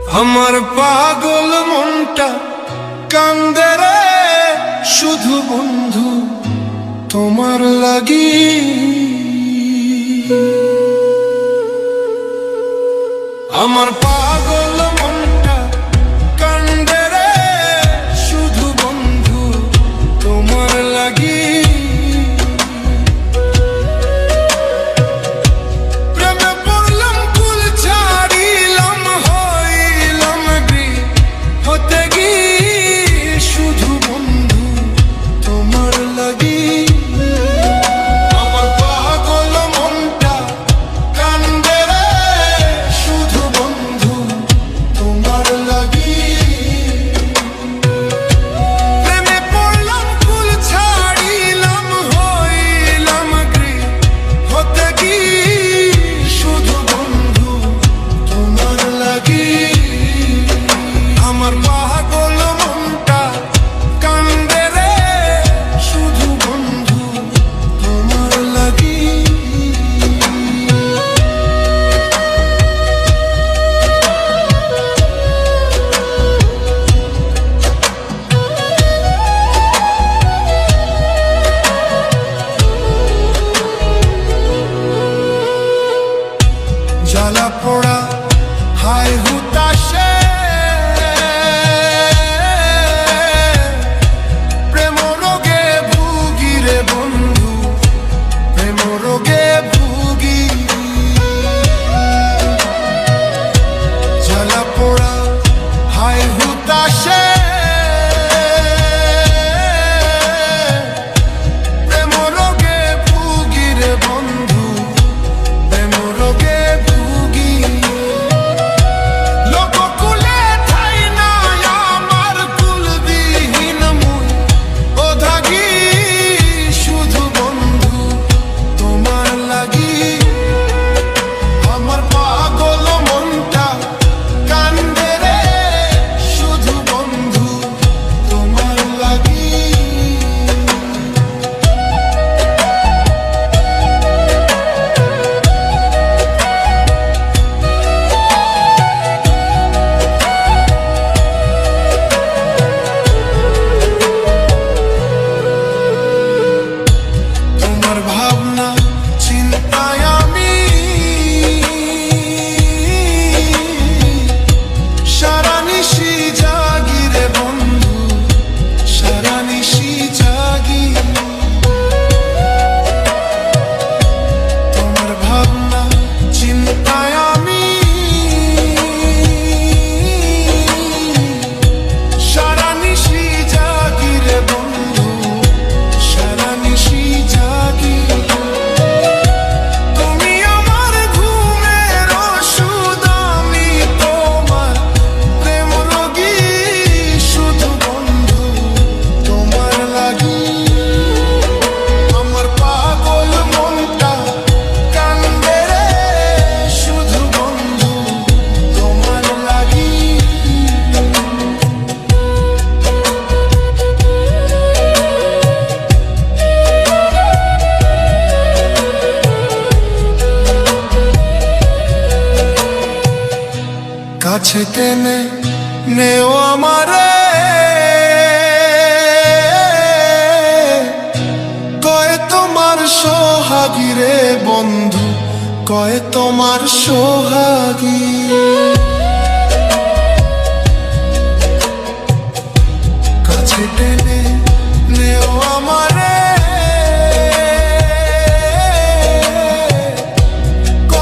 আমার পাগল মনটা কান্দে রে শুধু বন্ধু তোমার লাগি। আমার পাগল মনটা কান্দে রে শুধু বন্ধু তোমার লাগি। জ্বালা পোড়া হায় হুতাশে প্রেম রোগে ভুগি রে বন্ধু, প্রেম রোগে ভুগি। জ্বালা পোড়া হায় হুতাশে প্রেম রোগে ভুগি রে বন্ধু, প্রেম রোগে কাছে টেনে নেও আমারে, কয় তোমার সোহাগী রে বন্ধু, কয় তোমার সোহাগী। কাছে টেনে